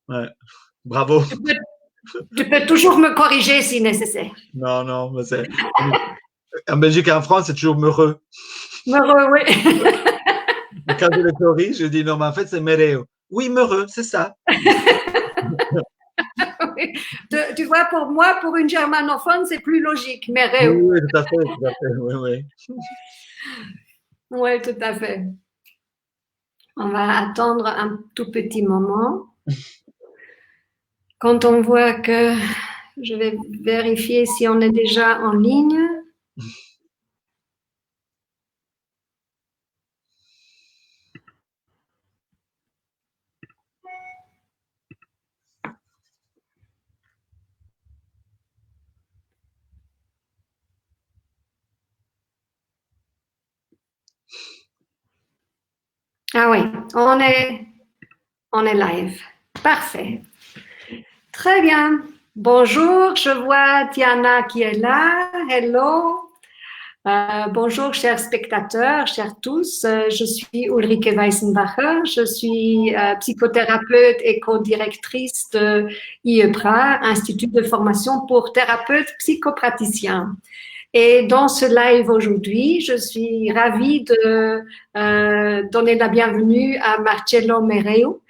Ouais. Bravo. Tu peux, tu peux toujours me corriger si nécessaire. Non, non, mais en Belgique et en France, c'est toujours meureux. Heureux, oui. Et quand je le corrige, je dis non, mais en fait, c'est mereu. Oui, meureux, c'est ça. Oui. Tu vois, pour moi, pour une germanophone, c'est plus logique. Mais Oui, réu. oui, tout à fait, tout à fait. Oui, oui. Oui, tout à fait. On va attendre un tout petit moment. Quand on voit que je vais vérifier si on est déjà en ligne. Ah oui, on est live. Parfait. Très bien. Bonjour, je vois Diana qui est là. Hello. Bonjour, chers spectateurs, chers tous. Je suis Ulrike Weissenbacher. Je suis psychothérapeute et co-directrice de IEPRA, Institut de formation pour thérapeutes psychopraticiens. Et dans ce live aujourd'hui, je suis ravie de donner la bienvenue à Marcello Mereu,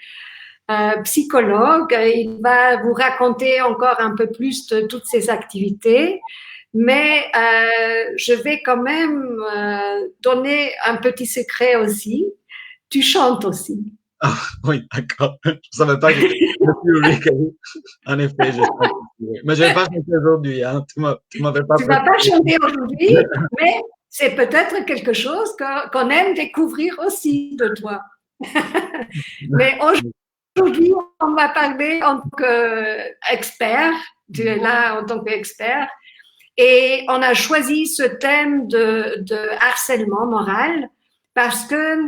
psychologue. Il va vous raconter encore un peu plus de toutes ses activités, mais je vais quand même donner un petit secret aussi. Tu chantes aussi. Ah, oui, d'accord. Je ne savais pas que je suis Ulrich. En effet, je chante aussi. Mais je ne vais pas chanter aujourd'hui. Hein. Tu m'avais pas Tu vas pas préparé. chanter aujourd'hui, mais c'est peut-être quelque chose qu'on aime découvrir aussi de toi. Mais aujourd'hui, on va parler en tant qu'expert. Tu es là en tant qu'expert. Et on a choisi ce thème de harcèlement moral parce que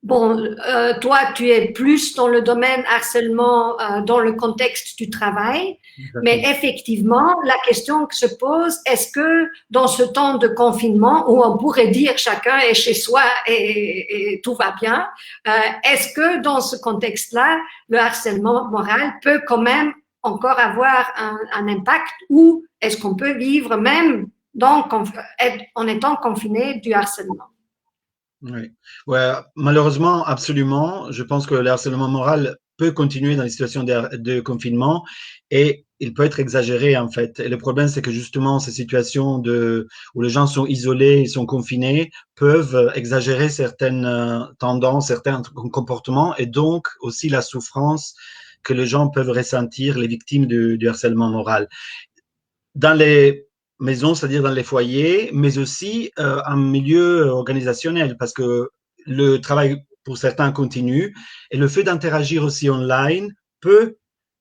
bon, toi, tu es plus dans le domaine harcèlement dans le contexte du travail, mais effectivement, la question que se pose, est-ce que dans ce temps de confinement où on pourrait dire chacun est chez soi et tout va bien, est-ce que dans ce contexte-là, le harcèlement moral peut quand même encore avoir un impact ou est-ce qu'on peut vivre même en étant confiné du harcèlement? Oui. Ouais, malheureusement, absolument. Je pense que le harcèlement moral peut continuer dans les situations de confinement et il peut être exagéré en fait. Et le problème, c'est que justement, ces situations où les gens sont isolés, ils sont confinés, peuvent exagérer certaines tendances, certains comportements et donc aussi la souffrance que les gens peuvent ressentir, les victimes du harcèlement moral. Dans les maisons, c'est-à-dire dans les foyers, mais aussi en milieu organisationnel, parce que le travail pour certains continue et le fait d'interagir aussi online peut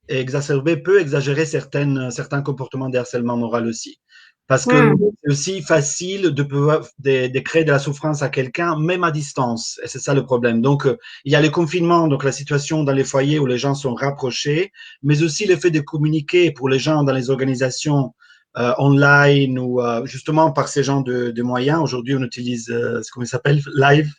peut exagérer certains comportements de harcèlement moral aussi. Parce que Hmm. c'est aussi facile de créer de la souffrance à quelqu'un, même à distance. Et c'est ça le problème. Donc, il y a le confinement, donc la situation dans les foyers où les gens sont rapprochés, mais aussi le fait de communiquer pour les gens dans les organisations online ou justement par ces genres de moyens. Aujourd'hui, on utilise, comment il s'appelle, live.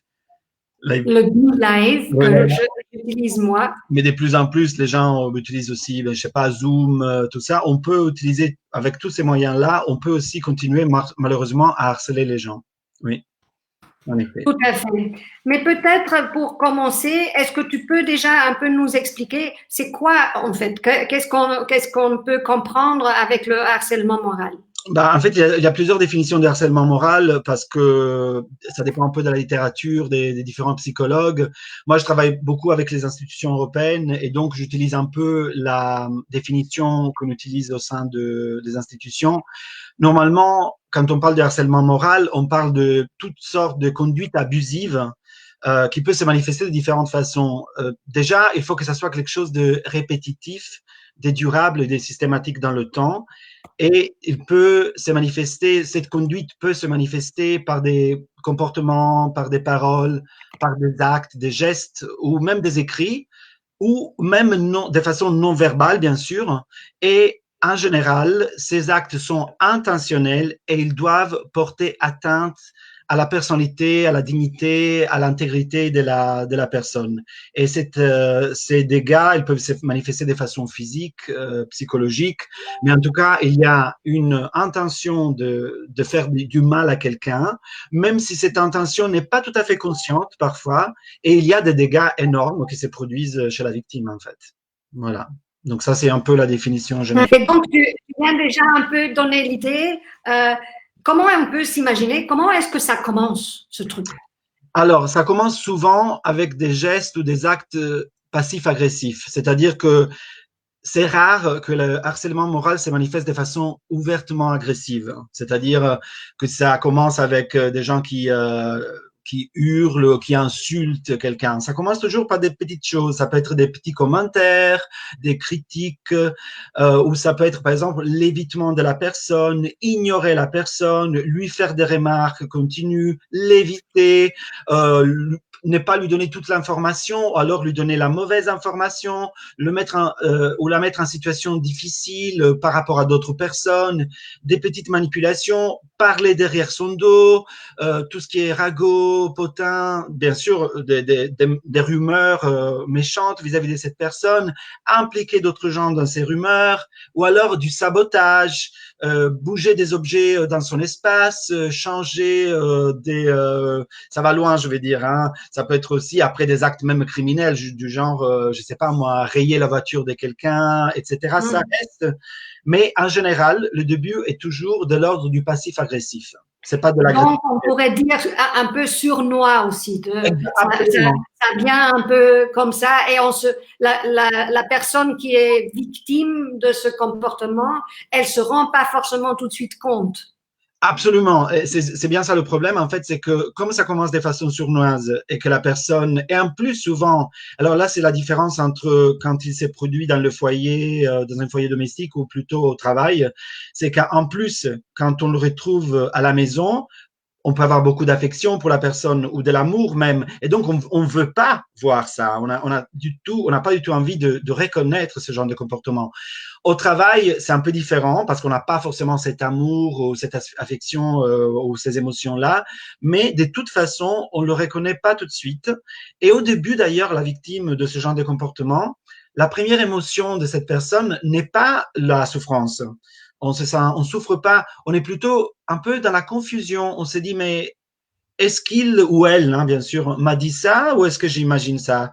Le Be Live Voilà. que j'utilise moi. Mais de plus en plus, les gens utilisent aussi, ben, je sais pas, Zoom, tout ça. On peut utiliser, avec tous ces moyens-là, on peut aussi continuer malheureusement à harceler les gens. Oui, en effet. Tout à fait. Mais peut-être pour commencer, est-ce que tu peux déjà un peu nous expliquer c'est quoi en fait, qu'est-ce qu'on peut comprendre avec le harcèlement moral? Bah, en fait, il y a plusieurs définitions de harcèlement moral parce que ça dépend un peu de la littérature des différents psychologues. Moi, je travaille beaucoup avec les institutions européennes et donc j'utilise un peu la définition qu'on utilise au sein des institutions. Normalement, quand on parle de harcèlement moral, on parle de toutes sortes de conduites abusives qui peut se manifester de différentes façons. Déjà, il faut que ça soit quelque chose de répétitif, de durable et de systématique dans le temps. Et il peut se manifester, cette conduite peut se manifester par des comportements, par des paroles, par des actes, des gestes ou même des écrits ou même non, de façon non verbale, bien sûr. Et en général, ces actes sont intentionnels et ils doivent porter atteinte à la personnalité, à la dignité, à l'intégrité de la personne. Et ces dégâts, ils peuvent se manifester de façon physique, psychologique, mais en tout cas, il y a une intention de faire du mal à quelqu'un, même si cette intention n'est pas tout à fait consciente parfois, et il y a des dégâts énormes qui se produisent chez la victime, en fait. Voilà. Donc ça, c'est un peu la définition générale. Et donc, tu viens déjà un peu donner l'idée. Comment on peut s'imaginer, comment est-ce que ça commence, ce truc? Alors, ça commence souvent avec des gestes ou des actes passifs-agressifs. C'est-à-dire que c'est rare que le harcèlement moral se manifeste de façon ouvertement agressive. C'est-à-dire que ça commence avec des gens qui hurlent, qui insultent quelqu'un. Ça commence toujours par des petites choses. Ça peut être des petits commentaires, des critiques, ou ça peut être, par exemple, l'évitement de la personne, ignorer la personne, lui faire des remarques continues, l'éviter, ne pas lui donner toute l'information, ou alors lui donner la mauvaise information, ou la mettre en situation difficile par rapport à d'autres personnes, des petites manipulations, parler derrière son dos, tout ce qui est ragot, potin, bien sûr, des rumeurs méchantes vis-à-vis de cette personne, impliquer d'autres gens dans ces rumeurs, ou alors du sabotage, bouger des objets dans son espace, changer ça va loin, je vais dire, hein. Ça peut être aussi après des actes même criminels, du genre, je sais pas moi, rayer la voiture de quelqu'un, etc. Ça reste, mais en général, le début est toujours de l'ordre du passif agressif. C'est pas de l'agressivité. Donc, on pourrait dire un peu sournois aussi. Absolument. Ça vient un peu comme ça et la personne qui est victime de ce comportement, elle se rend pas forcément tout de suite compte. Absolument. C'est bien ça le problème, en fait, c'est que comme ça commence de façon sournoise et que la personne, et en plus souvent, alors là, c'est la différence entre quand il s'est produit dans le foyer, dans un foyer domestique ou plutôt au travail, c'est qu'en plus, quand on le retrouve à la maison, on peut avoir beaucoup d'affection pour la personne ou de l'amour même. Et donc, on veut pas voir ça. On n'a pas du tout envie de reconnaître ce genre de comportement. Au travail, c'est un peu différent parce qu'on n'a pas forcément cet amour ou cette affection ou ces émotions-là. Mais de toute façon, on le reconnaît pas tout de suite. Et au début, d'ailleurs, la victime de ce genre de comportement, la première émotion de cette personne n'est pas la souffrance. On souffre pas, on est plutôt un peu dans la confusion. On se dit, mais est-ce qu'il ou elle, hein, bien sûr, m'a dit ça ou est-ce que j'imagine ça?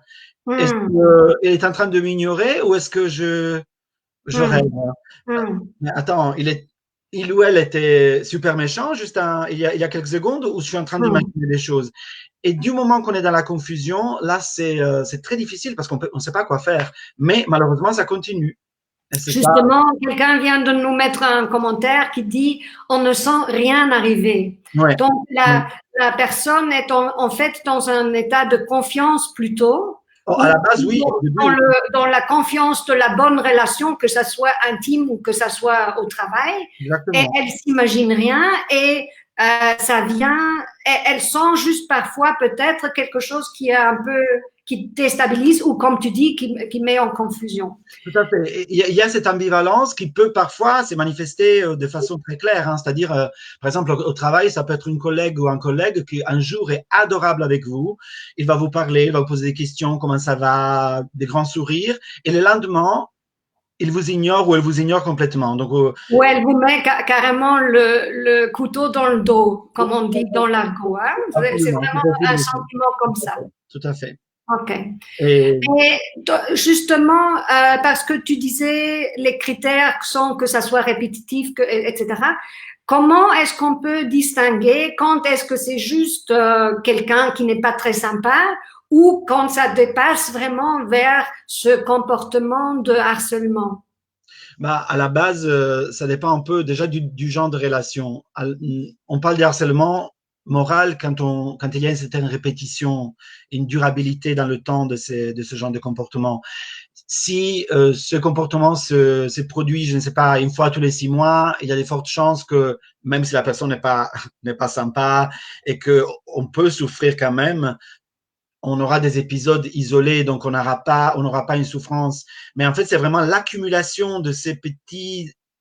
Est-ce qu'elle est en train de m'ignorer ou est-ce que je rêve? Mais attends, il ou elle était super méchant juste il y a quelques secondes ou je suis en train d'imaginer des choses? Et du moment qu'on est dans la confusion, là, c'est très difficile parce qu'on ne sait pas quoi faire. Mais malheureusement, ça continue. Justement, quelqu'un vient de nous mettre un commentaire qui dit on ne sent rien arriver. Ouais. Donc, la personne est en fait dans un état de confiance plutôt. À la base, oui. Dans la confiance de la bonne relation, que ça soit intime ou que ça soit au travail. Exactement. Et elle s'imagine rien et ça vient, elle sent juste parfois peut-être quelque chose qui est un peu, qui déstabilise ou comme tu dis, qui met en confusion. Tout à fait. Il y a cette ambivalence qui peut parfois se manifester de façon très claire, hein. C'est-à-dire, par exemple, au travail, ça peut être une collègue ou un collègue qui un jour est adorable avec vous, il va vous parler, il va vous poser des questions, comment ça va, des grands sourires, et le lendemain, il vous ignore ou elle vous ignore complètement. Donc, ou elle vous met carrément le couteau dans le dos, comme on dit dans l'argot. Hein? C'est vraiment un sentiment comme ça. Tout à fait. OK. Et justement, parce que tu disais les critères sont que ça soit répétitif, etc. Comment est-ce qu'on peut distinguer quand est-ce que c'est juste quelqu'un qui n'est pas très sympa ou quand ça dépasse vraiment vers ce comportement de harcèlement? Bah, à la base, ça dépend un peu déjà du genre de relation. On parle de harcèlement moral quand il y a une certaine répétition, une durabilité dans le temps de ce genre de comportement. Si ce comportement se produit, je ne sais pas, une fois tous les 6 mois, il y a de fortes chances que même si la personne n'est pas sympa et que on peut souffrir quand même, on aura des épisodes isolés, donc on n'aura pas une souffrance. Mais en fait, c'est vraiment l'accumulation de ces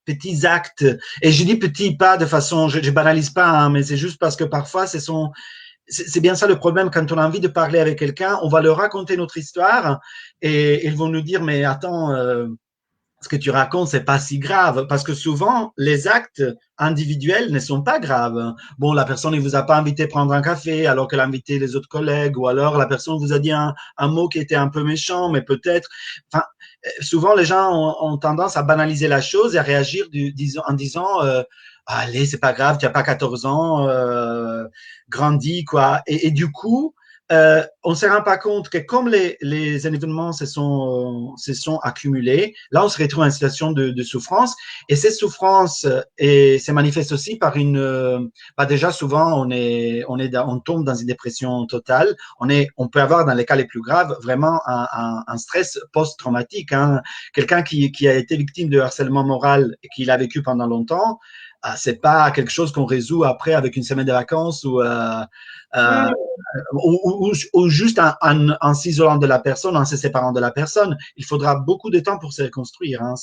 petits actes. Et je dis petits pas de façon, je banalise pas, hein, mais c'est juste parce que parfois, c'est bien ça le problème quand on a envie de parler avec quelqu'un, on va leur raconter notre histoire et ils vont nous dire mais attends, ce que tu racontes, c'est pas si grave, parce que souvent, les actes individuels ne sont pas graves. Bon, la personne ne vous a pas invité à prendre un café alors qu'elle a invité les autres collègues, ou alors la personne vous a dit un mot qui était un peu méchant, mais peut-être. Enfin, souvent, les gens ont tendance à banaliser la chose et à réagir en disant allez, c'est pas grave, tu n'as pas 14 ans, grandis, quoi. Et du coup, on ne se rend pas compte que comme les événements se sont accumulés, là, on se retrouve en situation de souffrance. Et cette souffrance se manifeste aussi par déjà, souvent, on tombe dans une dépression totale. On peut avoir, dans les cas les plus graves, vraiment un stress post-traumatique. Hein. Quelqu'un qui a été victime de harcèlement moral et qui l'a vécu pendant longtemps, c'est pas quelque chose qu'on résout après avec une semaine de vacances Mm. ou juste en s'isolant de la personne, en se séparant de la personne. Il faudra beaucoup de temps pour se reconstruire. Hein,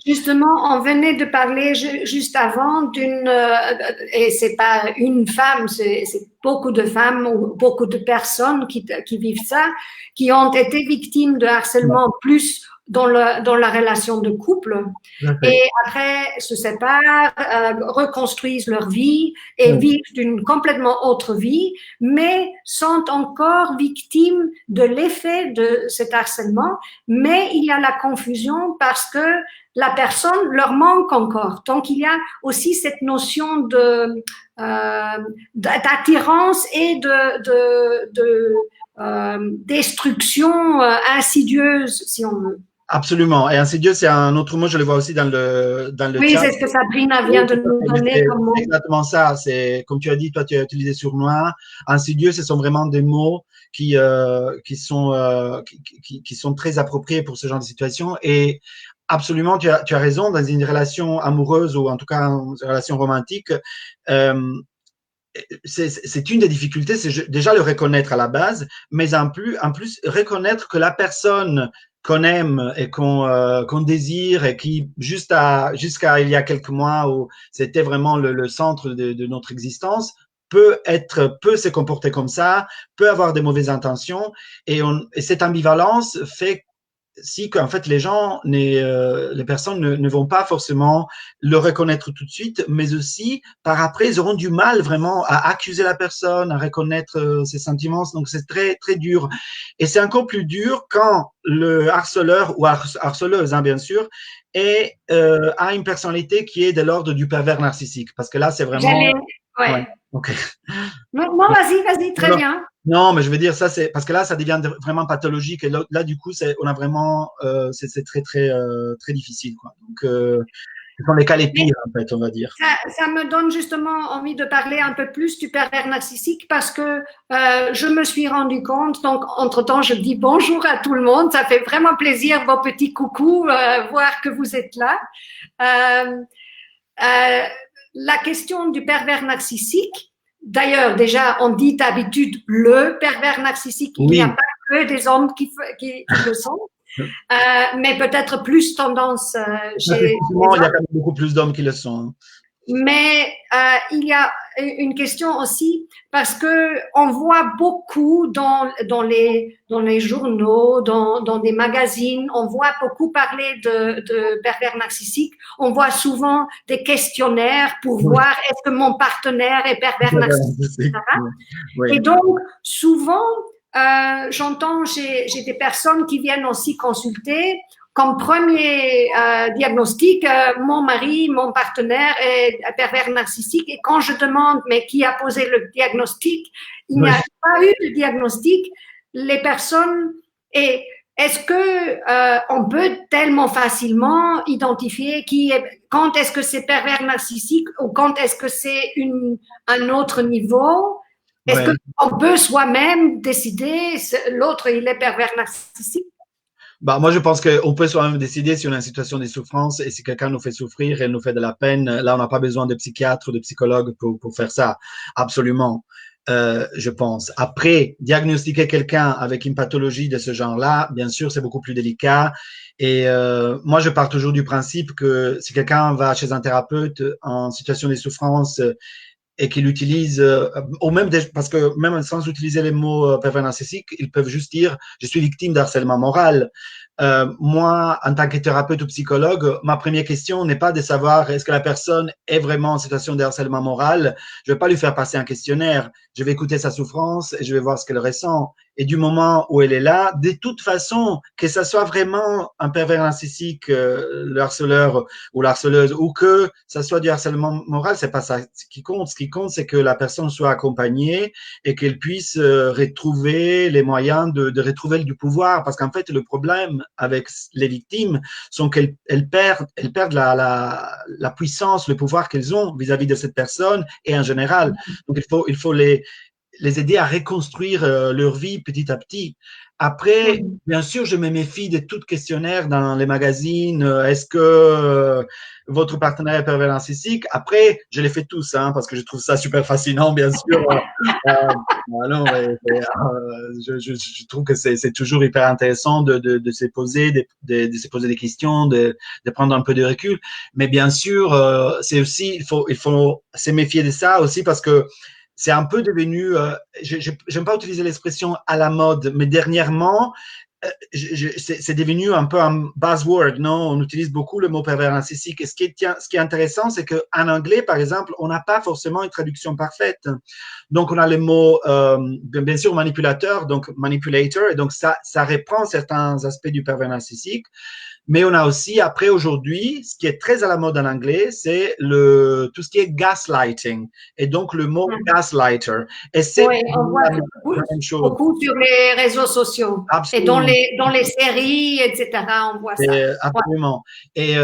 Justement, on venait de parler juste avant et c'est pas une femme, c'est beaucoup de femmes ou beaucoup de personnes qui vivent ça, qui ont été victimes de harcèlement plus dans la relation de couple et après se séparent, reconstruisent leur vie et vivent d'une complètement autre vie, mais sont encore victimes de l'effet de cet harcèlement, mais il y a la confusion parce que la personne leur manque encore. Donc, il y a aussi cette notion d'attirance et de destruction insidieuse, si on veut. Absolument. Et insidieux, c'est un autre mot, je le vois aussi dans le Oui, chat. c'est ce que Sabrina vient de nous donner comme mot. C'est exactement ça. C'est, comme tu as dit, toi, tu as utilisé surnois. Insidieux, ce sont vraiment des mots qui sont très appropriés pour ce genre de situation. Et absolument, tu as raison, dans une relation amoureuse ou en tout cas une relation romantique, c'est une des difficultés, c'est déjà le reconnaître à la base, mais en plus reconnaître que la personne qu'on aime et qu'on désire et qui jusqu'à il y a quelques mois où c'était vraiment le centre de notre existence peut se comporter comme ça, peut avoir des mauvaises intentions et cette ambivalence fait si qu'en fait les personnes ne vont pas forcément le reconnaître tout de suite, mais aussi par après ils auront du mal vraiment à accuser la personne, à reconnaître ses sentiments. Donc c'est très très dur. Et c'est encore plus dur quand le harceleur ou harceleuse, hein, bien sûr, a une personnalité qui est de l'ordre du pervers narcissique, parce que là c'est vraiment. Ouais. Ok. Non, vas-y, très bien. Non, mais je veux dire, ça, c'est parce que là, ça devient vraiment pathologique. Et là, du coup, on a vraiment, c'est très, très, très difficile, quoi. Donc, ce sont les cas les pires, en fait, on va dire. Ça me donne justement envie de parler un peu plus du pervers narcissique parce que je me suis rendu compte, donc entre-temps, je dis bonjour à tout le monde. Ça fait vraiment plaisir, vos petits coucous, voir que vous êtes là. La question du pervers narcissique, d'ailleurs, déjà, on dit d'habitude le pervers narcissique. Oui. Il n'y a pas que des hommes qui le sont, mais peut-être plus tendance chez. Il y a quand même beaucoup plus d'hommes qui le sont. Hein. Mais il y a une question aussi parce que on voit beaucoup dans les journaux, dans des magazines, on voit beaucoup parler de pervers narcissiques. On voit souvent des questionnaires pour voir est-ce que mon partenaire est pervers narcissique. Et donc souvent j'entends j'ai des personnes qui viennent aussi consulter. Comme premier diagnostic, mon mari, mon partenaire est pervers narcissique. Et quand je demande, mais qui a posé le diagnostic, il n'y a pas eu de diagnostic. Les personnes, et est-ce que on peut tellement facilement identifier quand est-ce que c'est pervers narcissique ou quand est-ce que c'est un autre niveau? Est-ce qu'on peut soi-même décider l'autre il est pervers narcissique? Bah, moi, je pense qu'on peut soi-même décider si on est en situation de souffrance et si quelqu'un nous fait souffrir et nous fait de la peine. Là, on n'a pas besoin de psychiatre ou de psychologue pour faire ça. Absolument. je pense. Après, diagnostiquer quelqu'un avec une pathologie de ce genre-là, bien sûr, c'est beaucoup plus délicat. Et moi, je pars toujours du principe que si quelqu'un va chez un thérapeute en situation de souffrance et qu'il utilise, ou même parce que même sans utiliser les mots pervers narcissique, ils peuvent juste dire je suis victime d'harcèlement moral. Moi, en tant que thérapeute ou psychologue, ma première question n'est pas de savoir est-ce que la personne est vraiment en situation de harcèlement moral. Je ne vais pas lui faire passer un questionnaire. Je vais écouter sa souffrance et je vais voir ce qu'elle ressent. Et du moment où elle est là, de toute façon, que ça soit vraiment un pervers narcissique, le harceleur ou l'harceleuse, ou que ça soit du harcèlement moral, c'est pas ça qui compte. Ce qui compte, c'est que la personne soit accompagnée et qu'elle puisse retrouver les moyens de retrouver du pouvoir. Parce qu'en fait, le problème avec les victimes sont qu'elles perdent la puissance, le pouvoir qu'elles ont vis-à-vis de cette personne et en général. Donc, il faut les aider à reconstruire leur vie petit à petit. Après, bien sûr, je me méfie de tout questionnaire dans les magazines. Est-ce que votre partenaire est pervers narcissique? Après, je les fais tous, hein, parce que je trouve ça super fascinant, bien sûr. Non, je trouve que c'est toujours hyper intéressant de se poser, de se poser des questions, de prendre un peu de recul. Mais bien sûr, c'est aussi, il faut se méfier de ça aussi parce que c'est un peu devenu, j'aime pas utiliser l'expression à la mode, mais dernièrement, c'est devenu un peu un buzzword, non? On utilise beaucoup le mot pervers narcissique. Et ce qui est intéressant, c'est qu'en anglais, par exemple, on n'a pas forcément une traduction parfaite. Donc, on a le mot, bien sûr, manipulateur, donc manipulator, et donc ça reprend certains aspects du pervers narcissique. Mais on a aussi, après aujourd'hui, ce qui est très à la mode en anglais, c'est tout ce qui est gaslighting. Et donc, le mot gaslighter. Et c'est oui, on voit la même chose. beaucoup sur les réseaux sociaux. Absolument. Et dans les séries, etc., on voit ça. Absolument. Ouais. Et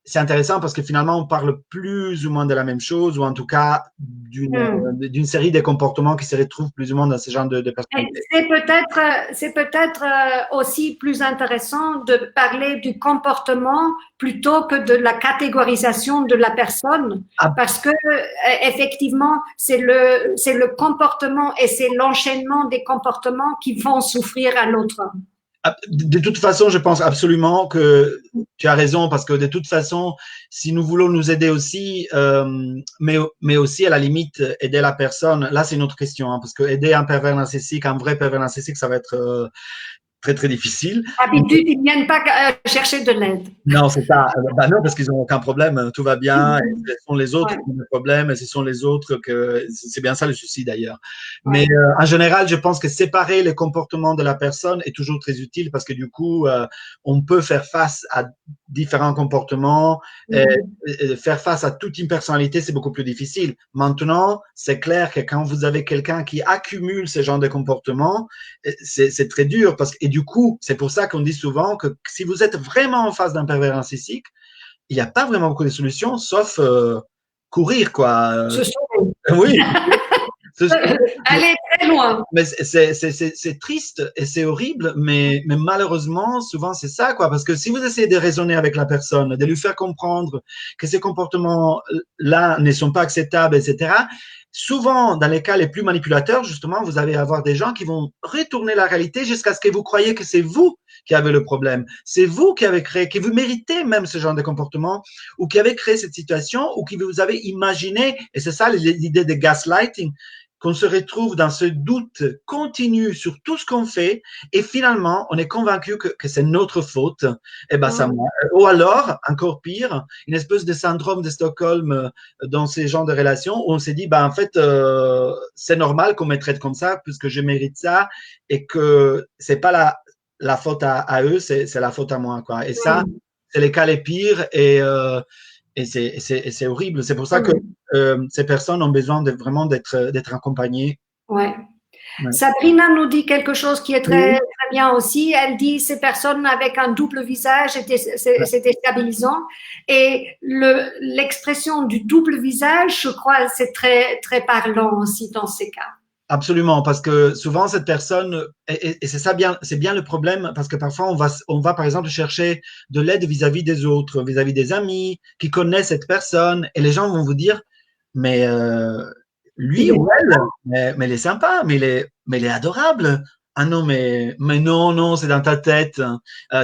c'est intéressant parce que finalement, on parle plus ou moins de la même chose, ou en tout cas d'une série de comportements qui se retrouvent plus ou moins dans ce genre de personnes. C'est peut-être aussi plus intéressant de parler du comportement plutôt que de la catégorisation de la personne, parce que effectivement, c'est le comportement et c'est l'enchaînement des comportements qui vont souffrir à l'autre. De toute façon, je pense absolument que tu as raison parce que de toute façon, si nous voulons nous aider aussi, mais aussi à la limite aider la personne, là c'est une autre question, hein, parce que aider un pervers narcissique, un vrai pervers narcissique, ça va être très très difficile. D'habitude, ils ne viennent pas chercher de l'aide. Non, c'est ça. Ben non, parce qu'ils n'ont aucun problème, tout va bien. Et ce sont les autres qui ont des problèmes, et ce sont les autres que c'est bien ça le souci d'ailleurs. Mais en général, je pense que séparer les comportements de la personne est toujours très utile parce que du coup, on peut faire face à différents comportements, et faire face à toute une personnalité, c'est beaucoup plus difficile. Maintenant, c'est clair que quand vous avez quelqu'un qui accumule ce genre de comportements, c'est très dur parce que, et du coup, c'est pour ça qu'on dit souvent que si vous êtes vraiment en face d'un pervers narcissique, il n'y a pas vraiment beaucoup de solutions sauf courir, quoi. Oui. Aller très loin. Mais c'est triste et c'est horrible, mais malheureusement, souvent c'est ça, quoi. Parce que si vous essayez de raisonner avec la personne, de lui faire comprendre que ces comportements-là ne sont pas acceptables, etc., souvent, dans les cas les plus manipulateurs, justement, vous allez avoir des gens qui vont retourner la réalité jusqu'à ce que vous croyez que c'est vous qui avez le problème. C'est vous qui avez créé, que vous méritez même ce genre de comportement, ou qui avez créé cette situation, ou qui vous avez imaginé, et c'est ça l'idée de gaslighting, qu'on se retrouve dans ce doute continu sur tout ce qu'on fait et finalement, on est convaincu que c'est notre faute. Et ben, ça, ou alors, encore pire, une espèce de syndrome de Stockholm dans ces genres de relations où on s'est dit, ben, en fait, c'est normal qu'on me traite comme ça puisque je mérite ça et que c'est pas la faute à eux, c'est la faute à moi, quoi. Et ça, c'est les cas les pires et c'est horrible. C'est pour ça que ces personnes ont besoin vraiment d'être accompagnées. Ouais. Sabrina nous dit quelque chose qui est très, très bien aussi. Elle dit ces personnes avec un double visage, c'est déstabilisant. Et l'expression du double visage, je crois, c'est très, très parlant aussi dans ces cas. Absolument, parce que souvent cette personne, et c'est ça bien, c'est bien le problème, parce que parfois on va par exemple chercher de l'aide vis-à-vis des autres, vis-à-vis des amis qui connaissent cette personne, et les gens vont vous dire, mais Lui Il est ou elle, mais il est sympa, mais il est adorable. Ah non, mais non, non, c'est dans ta tête.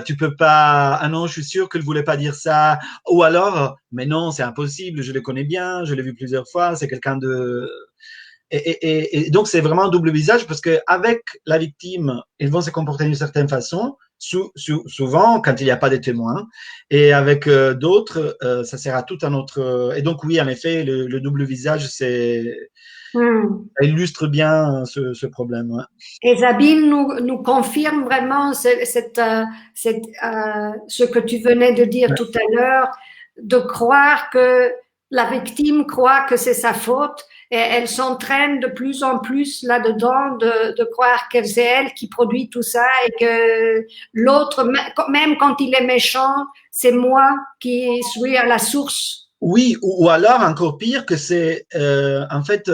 Tu peux pas. Ah non, je suis sûr qu'elle voulait pas dire ça. Ou alors, mais non, c'est impossible. Je le connais bien, je l'ai vu plusieurs fois. C'est quelqu'un de. Et donc, c'est vraiment un double visage parce qu'avec la victime, ils vont se comporter d'une certaine façon, souvent quand il n'y a pas de témoins, et avec d'autres, ça sert à tout un autre. Et donc, oui, en effet, le double visage, Hmm. ça illustre bien ce problème. Ouais. Et Sabine nous confirme vraiment ce que tu venais de dire Ouais. tout à l'heure, de croire que la victime croit que c'est sa faute et elle s'entraîne de plus en plus là-dedans de croire que c'est elle qui produit tout ça et que l'autre, même quand il est méchant, c'est moi qui suis à la source. Oui, ou alors encore pire que c'est en fait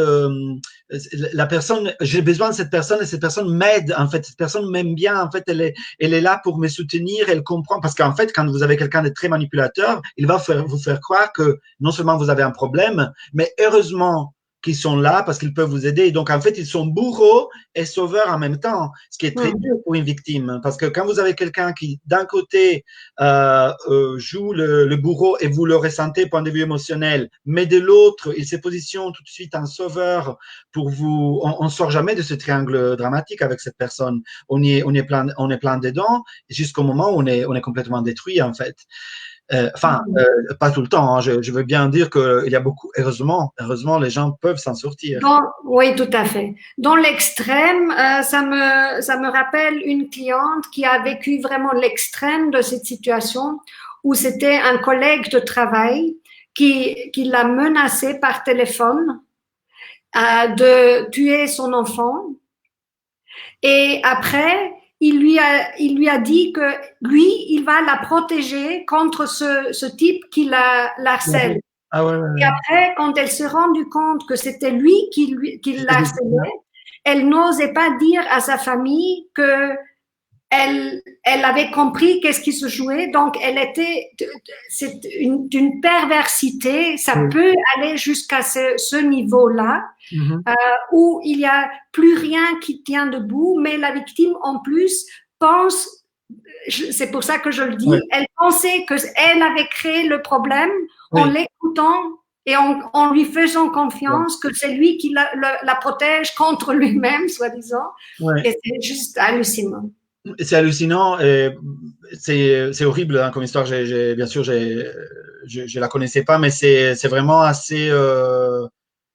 la personne, j'ai besoin de cette personne et cette personne m'aide en fait, cette personne m'aime bien en fait, elle est là pour me soutenir, elle comprend parce qu'en fait quand vous avez quelqu'un de très manipulateur, il va vous faire croire que non seulement vous avez un problème, mais heureusement qu'ils sont là parce qu'ils peuvent vous aider. Et donc en fait ils sont bourreaux et sauveurs en même temps, ce qui est très dur pour une victime parce que quand vous avez quelqu'un qui d'un côté joue le bourreau et vous le ressentez point de vue émotionnel, mais de l'autre, il se positionne tout de suite en sauveur pour vous. On ne sort jamais de ce triangle dramatique avec cette personne. On est plein dedans jusqu'au moment où on est complètement détruit en fait. Pas tout le temps. Hein. Je veux bien dire qu'il y a beaucoup. Heureusement, les gens peuvent s'en sortir. Oui, tout à fait. Dans l'extrême, ça me rappelle une cliente qui a vécu vraiment l'extrême de cette situation où c'était un collègue de travail qui l'a menacé par téléphone de tuer son enfant. Et après, il lui a dit que lui, il va la protéger contre ce type qui la harcèle. Ah ouais, ouais, Et ouais. après, quand elle s'est rendue compte que c'était qui C'était des- l'harcelait, elle n'osait pas dire à sa famille que elle avait compris qu'est-ce qui se jouait. Donc, c'est d'une perversité. Ça Oui. peut aller jusqu'à ce niveau-là Mhm. où il n'y a plus rien qui tient debout, mais la victime en plus pense, c'est pour ça que je le Ouais. dis, elle pensait qu'elle avait créé le problème en Oui. l'écoutant et en lui faisant Ouais. confiance que c'est lui qui la protège contre lui-même, soi-disant. Ouais. Et c'est juste hallucinant. C'est hallucinant et c'est horrible hein, comme histoire. Bien sûr, je la connaissais pas, mais c'est vraiment assez.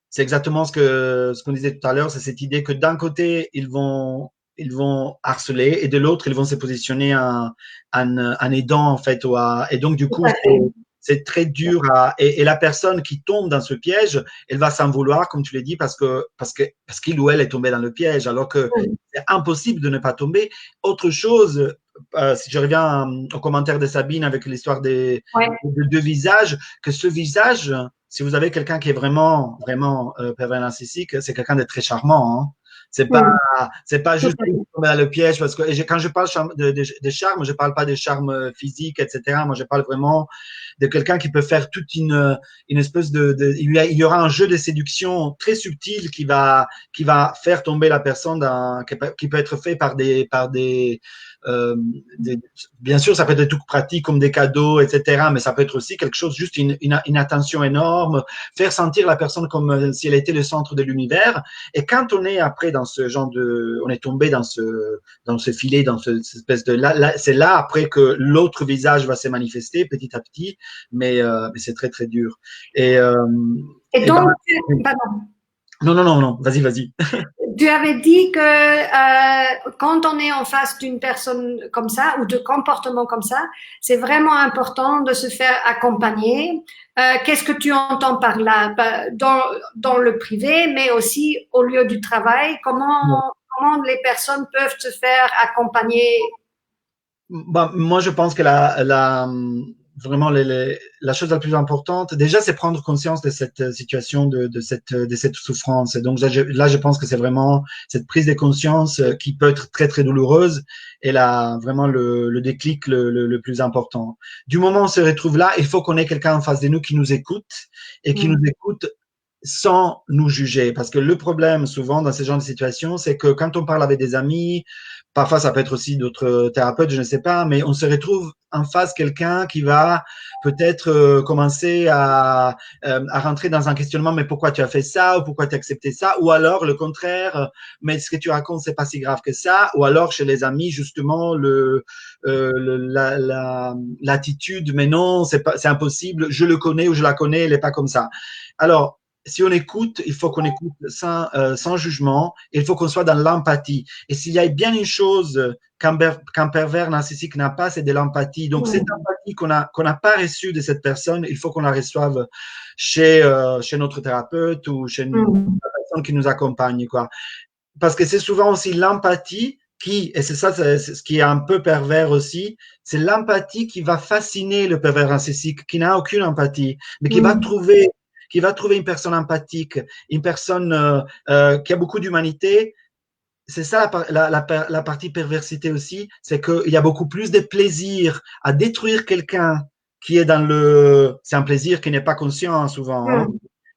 C'est exactement ce qu'on disait tout à l'heure. C'est cette idée que d'un côté ils vont harceler et de l'autre ils vont se positionner en aidant en fait. Et donc du Tout coup à fait. c'est très dur et la personne qui tombe dans ce piège, elle va s'en vouloir, comme tu l'as dit, parce qu'il ou elle est tombé dans le piège, alors que c'est impossible de ne pas tomber. Autre chose, si je reviens au commentaire de Sabine avec l'histoire Ouais. de deux visages, que ce visage, si vous avez quelqu'un qui est vraiment pervers narcissique, c'est quelqu'un de très charmant. Hein. Mm. C'est pas Tout juste à fait. tomber dans le piège parce que quand je parle de charme, je parle pas de charme physique, etc. Moi, je parle vraiment de quelqu'un qui peut faire toute une espèce il y aura un jeu de séduction très subtil qui va faire tomber la personne qui peut être fait par euh, des, bien sûr, ça peut être des trucs pratiques comme des cadeaux, etc. Mais ça peut être aussi quelque chose, juste une attention énorme, faire sentir la personne comme si elle était le centre de l'univers. Et quand on est après dans ce genre on est tombé dans ce filet, cette espèce c'est là après que l'autre visage va se manifester petit à petit, mais c'est très très dur. Et, euh, Et et dans, donc, oui. pardon. Non, vas-y. Tu avais dit que quand on est en face d'une personne comme ça ou de comportement comme ça, c'est vraiment important de se faire accompagner. Qu'est-ce que tu entends par là dans le privé, mais aussi au lieu du travail? Comment les personnes peuvent se faire accompagner? Bah, moi, je pense que vraiment la chose la plus importante, déjà, c'est prendre conscience de cette situation, de cette souffrance. Et donc là, je pense que c'est vraiment cette prise de conscience qui peut être très, très douloureuse et là, vraiment le déclic le plus important. Du moment où on se retrouve là, il faut qu'on ait quelqu'un en face de nous qui nous écoute et qui nous écoute sans nous juger. Parce que le problème, souvent, dans ce genre de situation, c'est que quand on parle avec des amis, parfois ça peut être aussi d'autres thérapeutes, je ne sais pas, mais on se retrouve en face quelqu'un qui va peut-être commencer à rentrer dans un questionnement, mais pourquoi tu as fait ça, ou pourquoi tu as accepté ça, ou alors le contraire, mais ce que tu racontes, c'est pas si grave que ça, ou alors chez les amis, justement, l'attitude, mais non, c'est impossible, je le connais ou je la connais, elle n'est pas comme ça. Alors, si on écoute, il faut qu'on écoute sans jugement, il faut qu'on soit dans l'empathie. Et s'il y a bien une chose qu'un pervers narcissique n'a pas, c'est de l'empathie. Donc, cette empathie qu'on n'a pas reçue de cette personne, il faut qu'on la reçoive chez notre thérapeute ou chez la personne qui nous accompagne, quoi. Parce que c'est souvent aussi l'empathie qui, et c'est ça, c'est ce qui est un peu pervers aussi, c'est l'empathie qui va fasciner le pervers narcissique, qui n'a aucune empathie, mais qui va trouver une personne empathique, une personne qui a beaucoup d'humanité. C'est ça la partie perversité aussi, c'est qu'il y a beaucoup plus de plaisir à détruire quelqu'un qui est dans le... C'est un plaisir qui n'est pas conscient souvent, hein,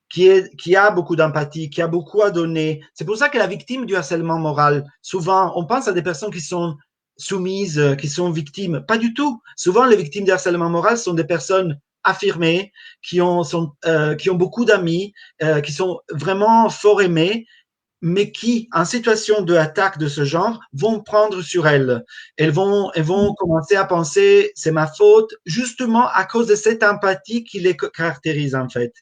qui a beaucoup d'empathie, qui a beaucoup à donner. C'est pour ça que la victime du harcèlement moral, souvent, on pense à des personnes qui sont soumises, qui sont victimes. Pas du tout. Souvent, les victimes du harcèlement moral sont des personnes affirmées, qui ont beaucoup d'amis, qui sont vraiment fort aimées, mais qui, en situation d'attaque de ce genre, vont prendre sur elles. Elles vont commencer à penser, c'est ma faute, justement à cause de cette empathie qui les caractérise, en fait.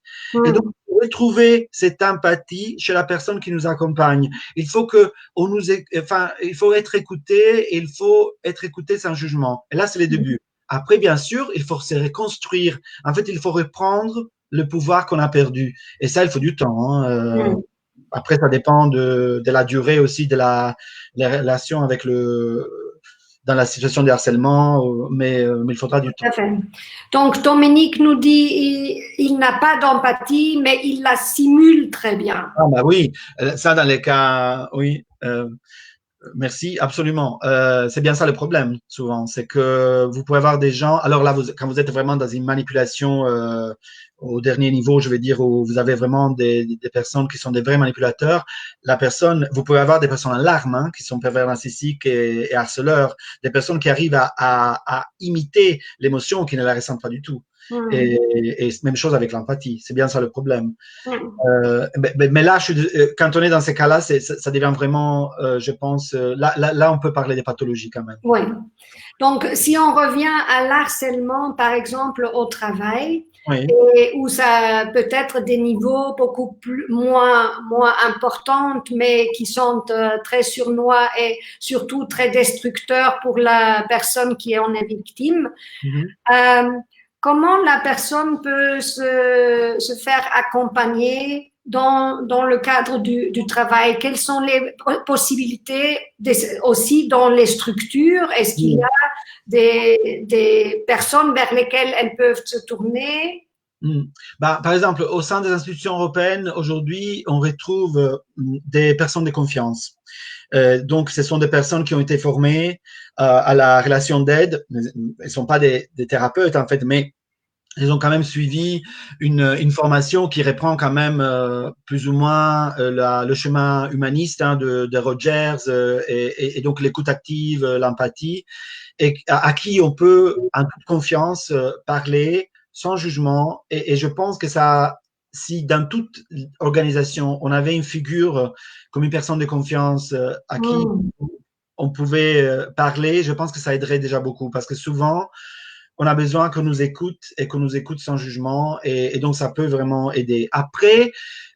Et donc, pour retrouver cette empathie chez la personne qui nous accompagne, il faut il faut être écouté, et il faut être écouté sans jugement. Et là, c'est le début. Après, bien sûr, il faut se reconstruire. En fait, il faut reprendre le pouvoir qu'on a perdu. Et ça, il faut du temps, hein. Après, ça dépend de la durée aussi de les relations avec dans la situation de harcèlement, mais il faudra du Tout temps. à fait. Donc, Dominique nous dit il n'a pas d'empathie, mais il la simule très bien. Ah, bah oui, ça dans les cas, oui. Merci, absolument. C'est bien ça le problème, souvent. C'est que vous pouvez avoir des gens. Alors là, quand vous êtes vraiment dans une manipulation au dernier niveau, je veux dire, où vous avez vraiment des personnes qui sont des vrais manipulateurs, vous pouvez avoir des personnes en larmes, hein, qui sont pervers narcissiques et harceleurs, des personnes qui arrivent à imiter l'émotion, qui ne la ressentent pas du tout. Et même chose avec l'empathie. C'est bien ça le problème. Mais là, quand on est dans ces cas-là, ça devient vraiment, je pense, là, on peut parler des pathologies quand même. Oui. Donc, si on revient à l'harcèlement, par exemple, au travail, Oui. et où ça peut être des niveaux beaucoup moins importants, mais qui sont très sournois et surtout très destructeurs pour la personne qui en est victime. Comment la personne peut se faire accompagner dans le cadre du travail? Quelles sont les possibilités aussi dans les structures? Est-ce qu'il y a des personnes vers lesquelles elles peuvent se tourner? Par exemple, au sein des institutions européennes, aujourd'hui, on retrouve des personnes de confiance. Donc, ce sont des personnes qui ont été formées à la relation d'aide. Elles ne sont pas des thérapeutes, en fait, mais ils ont quand même suivi une formation qui reprend quand même plus ou moins le chemin humaniste, hein, de Rogers et donc l'écoute active, l'empathie, et à qui on peut en toute confiance parler sans jugement. Et je pense que ça, si dans toute organisation on avait une figure comme une personne de confiance à qui on pouvait parler, je pense que ça aiderait déjà beaucoup, parce que souvent on a besoin qu'on nous écoute et qu'on nous écoute sans jugement, et donc ça peut vraiment aider. Après,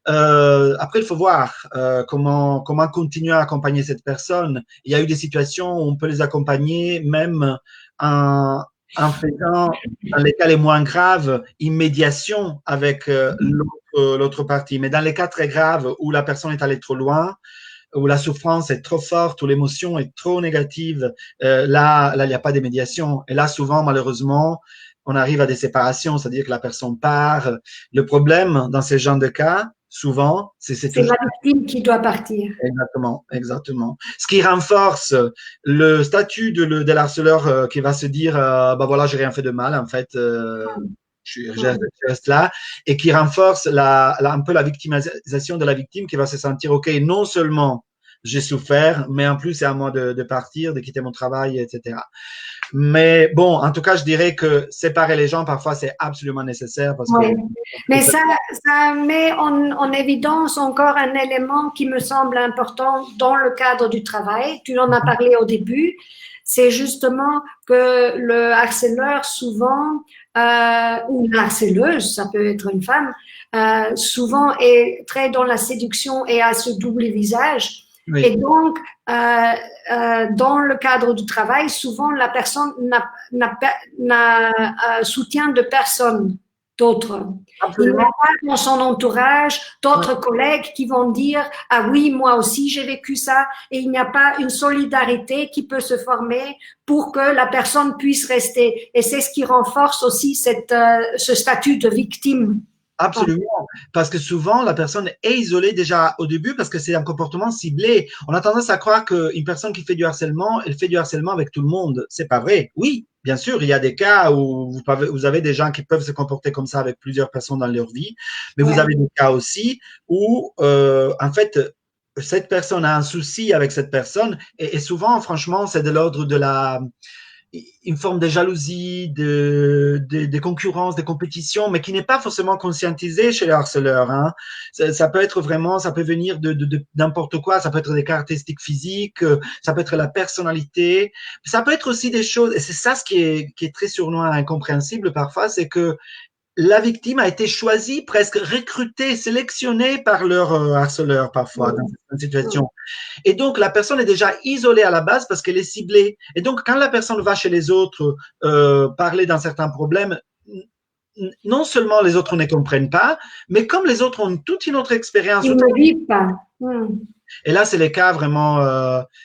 il faut voir comment continuer à accompagner cette personne. Il y a eu des situations où on peut les accompagner même en faisant, dans les cas les moins graves, une médiation avec l'autre partie. Mais dans les cas très graves où la personne est allée trop loin, où la souffrance est trop forte, où l'émotion est trop négative, là, il n'y a pas de médiation. Et là, souvent, malheureusement, on arrive à des séparations, c'est-à-dire que la personne part. Le problème dans ces genres de cas, souvent, c'est la victime qui doit partir. Exactement, exactement. Ce qui renforce le statut de l'harceleur qui va se dire, bah voilà, j'ai rien fait de mal, en fait. je reste là, et qui renforce un peu la victimisation de la victime qui va se sentir, OK, non seulement j'ai souffert, mais en plus c'est à moi de partir, de quitter mon travail, etc. Mais bon, en tout cas, je dirais que séparer les gens, parfois, c'est absolument nécessaire parce que… Oui. Mais ça met en évidence encore un élément qui me semble important dans le cadre du travail. Tu en as parlé au début. C'est justement que le harceleur, souvent, ou la harceleuse, ça peut être une femme, souvent est très dans la séduction et a ce double visage. Oui. Et donc, dans le cadre du travail, souvent la personne n'a soutien de personne d'autre. Il n'y a pas dans son entourage d'autres collègues qui vont dire « Ah oui, moi aussi j'ai vécu ça » et il n'y a pas une solidarité qui peut se former pour que la personne puisse rester. Et c'est ce qui renforce aussi ce statut de victime. Absolument, parce que souvent la personne est isolée déjà au début parce que c'est un comportement ciblé. On a tendance à croire qu'une personne qui fait du harcèlement, elle fait du harcèlement avec tout le monde. C'est pas vrai. Oui, bien sûr, il y a des cas où vous avez des gens qui peuvent se comporter comme ça avec plusieurs personnes dans leur vie, mais vous avez des cas aussi où en fait cette personne a un souci avec cette personne et souvent, franchement, c'est de l'ordre de une forme de jalousie, de concurrence, de compétition, mais qui n'est pas forcément conscientisée chez les harceleurs. Hein. Ça peut être vraiment, ça peut venir de n'importe quoi, ça peut être des caractéristiques physiques, ça peut être la personnalité, ça peut être aussi des choses, et c'est ça ce qui est très sournois, incompréhensible parfois, c'est que la victime a été choisie, presque recrutée, sélectionnée par leur harceleur parfois dans certaines situations. Et donc, la personne est déjà isolée à la base parce qu'elle est ciblée. Et donc, quand la personne va chez les autres parler d'un certain problème, non seulement les autres ne comprennent pas, mais comme les autres ont toute une autre expérience. Ils ne vivent pas. Et là, c'est les cas vraiment,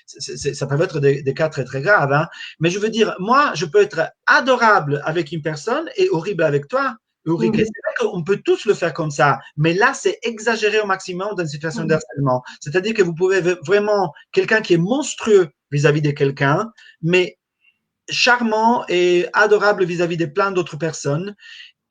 ça peut être des cas très, très graves. Hein. Mais je veux dire, moi, je peux être adorable avec une personne et horrible avec toi. C'est vrai qu'on peut tous le faire comme ça, mais là, c'est exagéré au maximum dans une situation de harcèlement. C'est-à-dire que vous pouvez vraiment, quelqu'un qui est monstrueux vis-à-vis de quelqu'un, mais charmant et adorable vis-à-vis de plein d'autres personnes.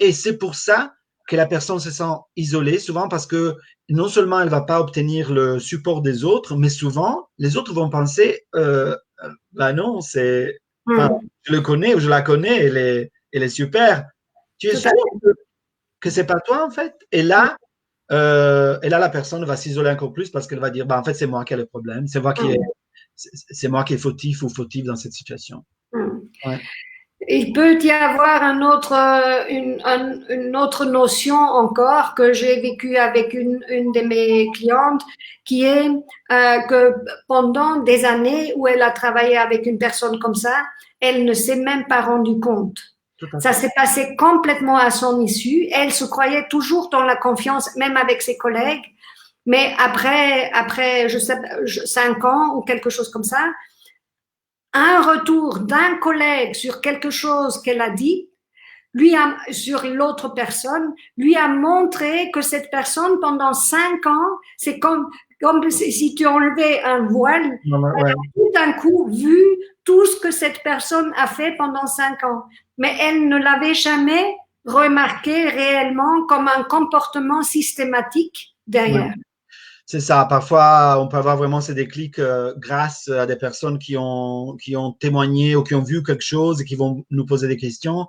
Et c'est pour ça que la personne se sent isolée, souvent parce que non seulement elle ne va pas obtenir le support des autres, mais souvent, les autres vont penser, bah non, je le connais ou je la connais, elle est super. Tu es sûr que c'est pas toi, en fait? Et là, la personne va s'isoler encore plus parce qu'elle va dire, bah, en fait, c'est moi qui ai le problème, c'est moi qui est fautif ou fautive dans cette situation. Ouais. Il peut y avoir une autre notion encore que j'ai vécue avec une de mes clientes, qui est que pendant des années où elle a travaillé avec une personne comme ça, elle ne s'est même pas rendue compte. Ça s'est passé complètement à son issue. Elle se croyait toujours dans la confiance, même avec ses collègues. Mais après, je sais, 5 ans ou quelque chose comme ça, un retour d'un collègue sur quelque chose qu'elle a dit, sur l'autre personne, lui a montré que cette personne, pendant 5 ans, c'est comme si tu enlevais un voile, elle a tout d'un coup vu tout ce que cette personne a fait pendant 5 ans. Mais elle ne l'avait jamais remarqué réellement comme un comportement systématique derrière. Ouais. C'est ça. Parfois, on peut avoir vraiment ces déclics grâce à des personnes qui ont témoigné ou qui ont vu quelque chose et qui vont nous poser des questions.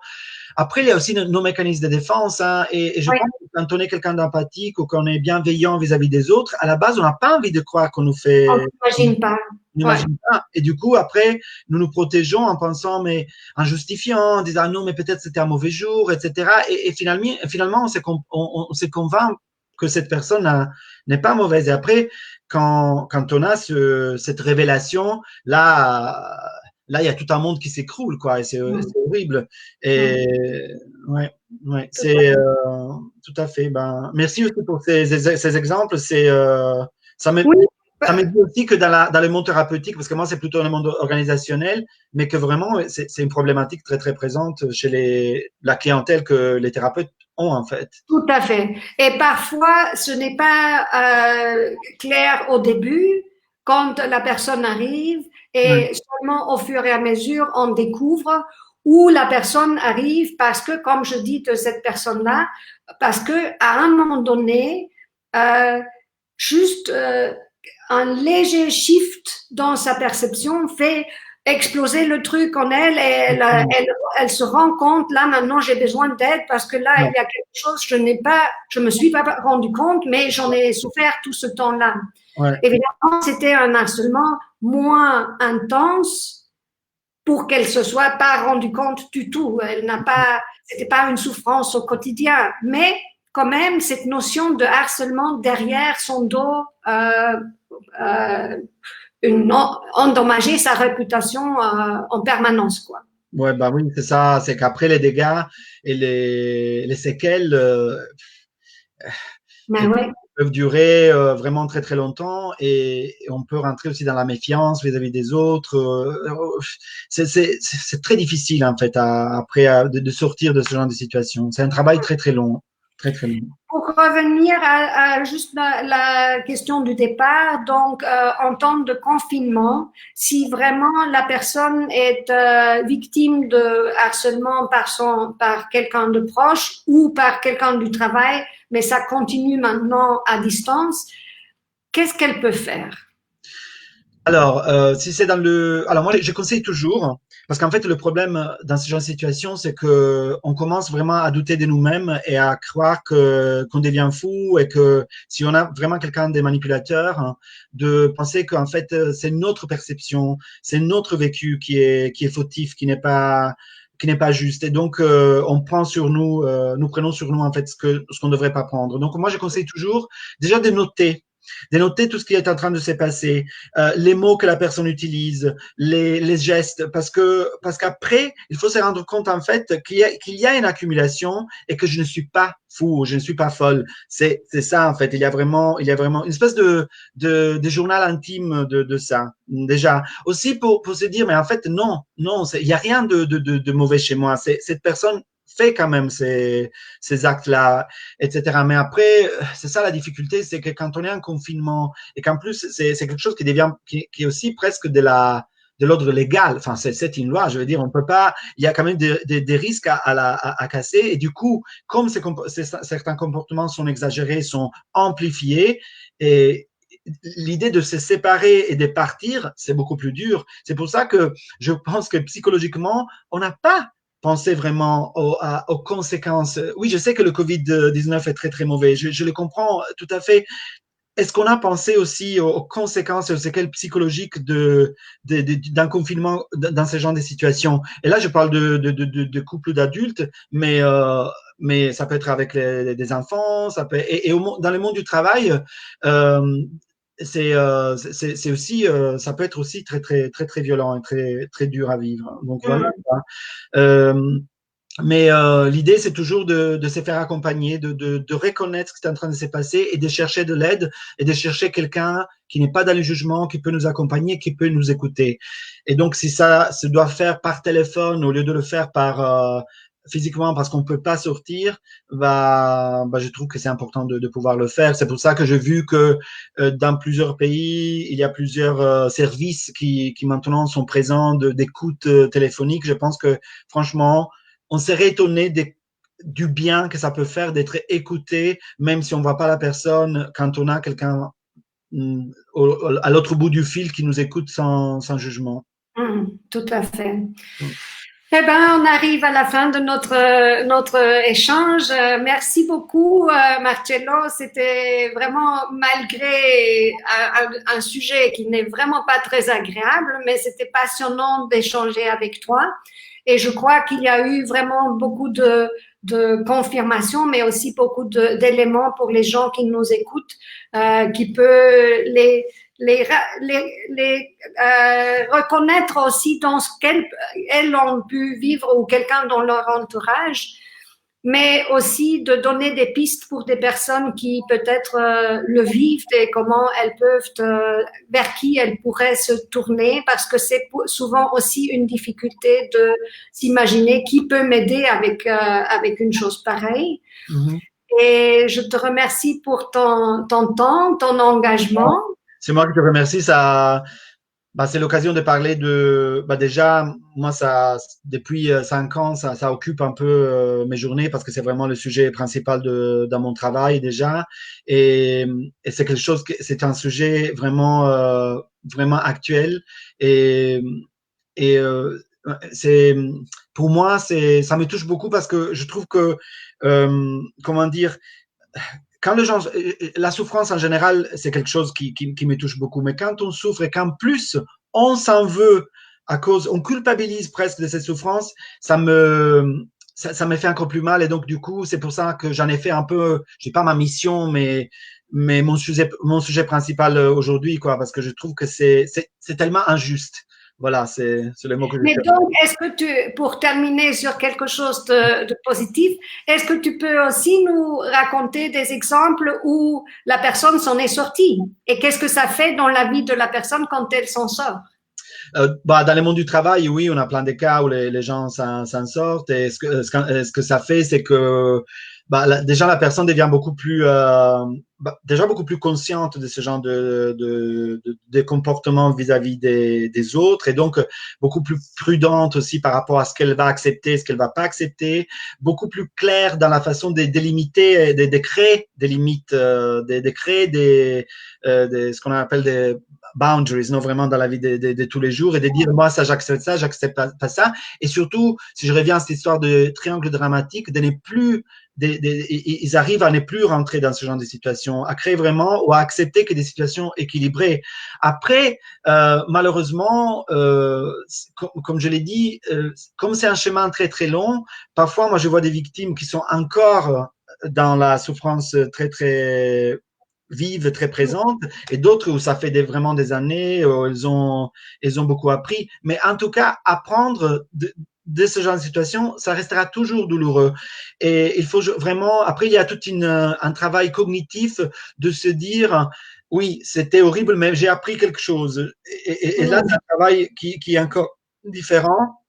Après, il y a aussi nos mécanismes de défense. Hein, et je pense que quand on est quelqu'un d'empathique ou qu'on est bienveillant vis-à-vis des autres, à la base, on n'a pas envie de croire qu'on nous fait… On n'imagine pas. On n'imagine pas. Et du coup, après, nous nous protégeons en pensant, mais en justifiant, en disant ah non, mais peut-être c'était un mauvais jour, etc. Et finalement, on se convainc que cette personne n'est pas mauvaise. Et après, quand on a cette révélation, là, il y a tout un monde qui s'écroule, quoi. Et c'est horrible. Et ouais, c'est tout à fait. Ben, merci aussi pour ces exemples. Ça me dit aussi que dans le monde thérapeutique, parce que moi, c'est plutôt le monde organisationnel, mais que vraiment, c'est une problématique très, très présente chez la clientèle que les thérapeutes ont, en fait. Tout à fait. Et parfois, ce n'est pas clair au début, quand la personne arrive, et seulement au fur et à mesure, on découvre, où la personne arrive parce que, comme je dis de cette personne-là, parce que à un moment donné, juste un léger shift dans sa perception fait exploser le truc en elle et elle se rend compte, là maintenant j'ai besoin d'aide parce que là il y a quelque chose, je me suis pas rendu compte, mais j'en ai souffert tout ce temps-là. Ouais. Évidemment, c'était un harcèlement moins intense pour qu'elle se soit pas rendue compte du tout. C'était pas une souffrance au quotidien, mais quand même cette notion de harcèlement derrière son dos, endommager sa réputation en permanence, quoi. Ouais, bah oui, c'est ça. C'est qu'après les dégâts et les séquelles Mais ouais. peuvent durer vraiment très très longtemps et on peut rentrer aussi dans la méfiance vis-à-vis des autres. C'est très difficile en fait après de sortir de ce genre de situation. C'est un travail très très long, très très long. Pour revenir à juste la question du départ, donc en temps de confinement, si vraiment la personne est victime de harcèlement par quelqu'un de proche ou par quelqu'un du travail, mais ça continue maintenant à distance, qu'est-ce qu'elle peut faire? Alors, si c'est dans alors moi, je conseille toujours, parce qu'en fait, le problème dans ce genre de situation, c'est que on commence vraiment à douter de nous-mêmes et à croire qu'on devient fou et que si on a vraiment quelqu'un des manipulateurs, hein, de penser qu'en fait, c'est notre perception, c'est notre vécu qui est fautif, qui n'est pas juste. Et donc, on prend sur nous, nous prenons sur nous en fait ce qu'on ne devrait pas prendre. Donc, moi, je conseille toujours déjà de noter tout ce qui est en train de se passer, les mots que la personne utilise, les gestes, parce qu'après, il faut se rendre compte en fait qu'il y a une accumulation et que je ne suis pas fou, je ne suis pas folle. C'est ça en fait. Il y a vraiment une espèce de journal intime de ça. Déjà, aussi pour se dire, mais en fait, non, il y a rien de mauvais chez moi. Cette personne fait quand même ces actes-là, etc. Mais après, c'est ça la difficulté, c'est que quand on est en confinement et qu'en plus, c'est quelque chose qui devient, qui est aussi presque de l'ordre légal. Enfin, c'est une loi, je veux dire, on peut pas, il y a quand même des risques à casser. Et du coup, comme certains comportements sont exagérés, sont amplifiés, et l'idée de se séparer et de partir, c'est beaucoup plus dur. C'est pour ça que je pense que psychologiquement, on n'a pas pensé vraiment aux conséquences. Oui, je sais que le Covid-19 est très, très mauvais. Je le comprends tout à fait. Est-ce qu'on a pensé aussi aux conséquences et aux séquelles psychologiques d'un confinement dans ce genre de situations? Et là, je parle de couples d'adultes, mais ça peut être avec des enfants, ça peut, dans le monde du travail, euh, c'est aussi, ça peut être aussi très, très, très, très violent et très, très dur à vivre. Donc voilà. Euh, mais l'idée, c'est toujours de se faire accompagner, de reconnaître ce qui est en train de se passer et de chercher de l'aide et de chercher quelqu'un qui n'est pas dans le jugement, qui peut nous accompagner, qui peut nous écouter. Et donc, si ça se doit faire par téléphone au lieu de le faire par physiquement parce qu'on peut pas sortir, je trouve que c'est important de pouvoir le faire. C'est pour ça que j'ai vu que dans plusieurs pays, il y a plusieurs services qui maintenant sont présents d'écoute téléphonique. Je pense que franchement, on serait étonné du bien que ça peut faire d'être écouté, même si on ne voit pas la personne, quand on a quelqu'un à l'autre bout du fil qui nous écoute sans jugement. Tout à fait. Eh ben, on arrive à la fin de notre échange. Merci beaucoup, Marcello. C'était vraiment, malgré un sujet qui n'est vraiment pas très agréable, mais c'était passionnant d'échanger avec toi. Et je crois qu'il y a eu vraiment beaucoup de confirmations, mais aussi beaucoup d'éléments pour les gens qui nous écoutent, qui peut les reconnaître aussi dans ce qu'elles ont pu vivre ou quelqu'un dans leur entourage, mais aussi de donner des pistes pour des personnes qui peut-être le vivent et comment elles peuvent, vers qui elles pourraient se tourner, parce que c'est souvent aussi une difficulté de s'imaginer qui peut m'aider avec une chose pareille. Mm-hmm. Et je te remercie pour ton temps, ton engagement. C'est moi qui te remercie. Bah, c'est l'occasion de parler de. Bah, déjà, moi, ça, depuis 5 ans, ça occupe un peu mes journées parce que c'est vraiment le sujet principal dans mon travail déjà. Et, et c'est quelque chose, c'est un sujet vraiment, vraiment actuel. Et, et c'est, pour moi, ça me touche beaucoup parce que je trouve que, comment dire, quand les gens, la souffrance en général, c'est quelque chose qui me touche beaucoup. Mais quand on souffre et qu'en plus on s'en veut à cause, on culpabilise presque de cette souffrance, ça me fait encore plus mal. Et donc du coup, c'est pour ça que j'en ai fait un peu, je sais pas ma mission, mais mon sujet principal aujourd'hui, quoi, parce que je trouve que c'est tellement injuste. Voilà, c'est les mots que je Mais cherche. donc, est-ce que pour terminer sur quelque chose de positif, est-ce que tu peux aussi nous raconter des exemples où la personne s'en est sortie et qu'est-ce que ça fait dans la vie de la personne quand elle s'en sort? Bah, dans le monde du travail, oui, on a plein de cas où les gens s'en sortent. Et ce que ça fait, c'est que bah, déjà la personne devient beaucoup plus, déjà beaucoup plus consciente de ce genre de comportement vis-à-vis des autres, et donc beaucoup plus prudente aussi par rapport à ce qu'elle va accepter, ce qu'elle va pas accepter, beaucoup plus claire dans la façon de délimiter, de créer des limites, de créer ce qu'on appelle des boundaries, non, vraiment dans la vie de tous les jours, et de dire, moi, ça, j'accepte pas ça. Et surtout, si je reviens à cette histoire de triangle dramatique, de ne plus, ils arrivent à ne plus rentrer dans ce genre de situation, à créer vraiment ou à accepter que des situations équilibrées. Après, malheureusement, comme je l'ai dit, comme c'est un chemin très, très long, parfois, moi, je vois des victimes qui sont encore dans la souffrance très, très vive, très présente, et d'autres où ça fait vraiment des années, où ils ont beaucoup appris. Mais en tout cas, apprendre de ce genre de situation, ça restera toujours douloureux. Et il faut vraiment, après, il y a tout un travail cognitif de se dire, oui, c'était horrible, mais j'ai appris quelque chose. Et là, c'est un travail qui est encore différent.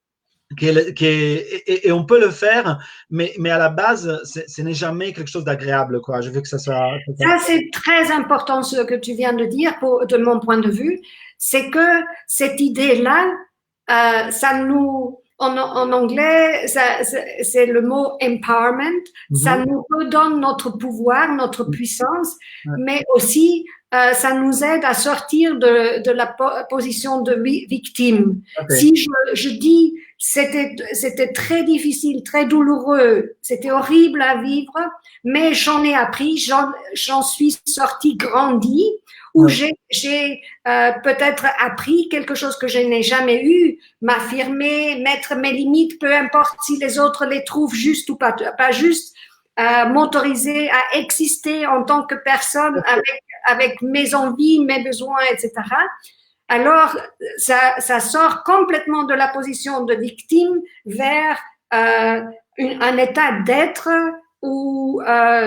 Et on peut le faire, mais à la base, ce n'est jamais quelque chose d'agréable, quoi. Je veux que ça soit. Ça, c'est très important ce que tu viens de dire de mon point de vue. C'est que cette idée-là, ça nous, en anglais, c'est le mot empowerment. Ça nous redonne notre pouvoir, notre puissance, mais aussi ça nous aide à sortir de la position de victime. Si je dis c'était très difficile, très douloureux, c'était horrible à vivre, mais j'en ai appris, j'en suis sortie grandie, où j'ai peut-être appris quelque chose que je n'ai jamais eu, m'affirmer, mettre mes limites, peu importe si les autres les trouvent justes ou pas justes, m'autoriser à exister en tant que personne avec mes envies, mes besoins, etc. Alors, ça sort complètement de la position de victime vers un état d'être où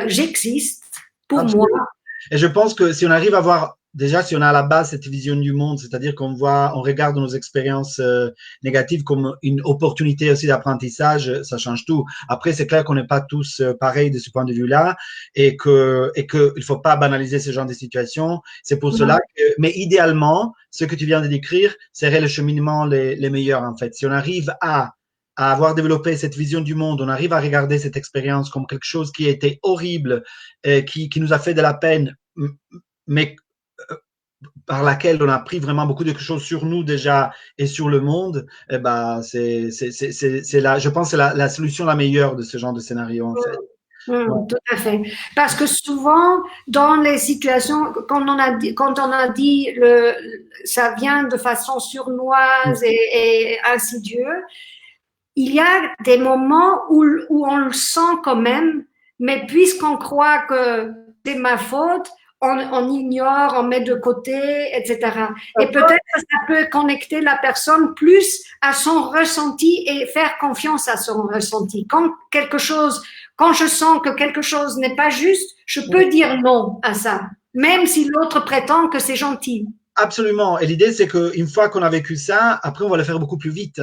j'existe pour Absolument. moi. Et je pense que si on arrive à voir, déjà, si on a à la base cette vision du monde, c'est-à-dire qu'on voit, on regarde nos expériences négatives comme une opportunité aussi d'apprentissage, ça change tout. Après, c'est clair qu'on n'est pas tous pareils de ce point de vue-là, et il faut pas banaliser ce genre de situation. C'est pour cela que, mais idéalement, ce que tu viens de décrire serait le cheminement les meilleurs, en fait. Si on arrive à avoir développé cette vision du monde, on arrive à regarder cette expérience comme quelque chose qui était horrible, qui nous a fait de la peine, mais par laquelle on a appris vraiment beaucoup de choses sur nous déjà et sur le monde, eh ben, je pense que c'est la solution la meilleure de ce genre de scénario, en fait. Tout à fait. Parce que souvent, dans les situations, quand on a dit ça vient de façon sournoise et insidieuse, il y a des moments où on le sent quand même, mais puisqu'on croit que c'est ma faute, on ignore, on met de côté, etc. Et peut-être que ça peut connecter la personne plus à son ressenti et faire confiance à son ressenti. Quand je sens que quelque chose n'est pas juste, je peux dire non à ça, même si l'autre prétend que c'est gentil. Absolument. Et l'idée, c'est qu'une fois qu'on a vécu ça, après, on va le faire beaucoup plus vite.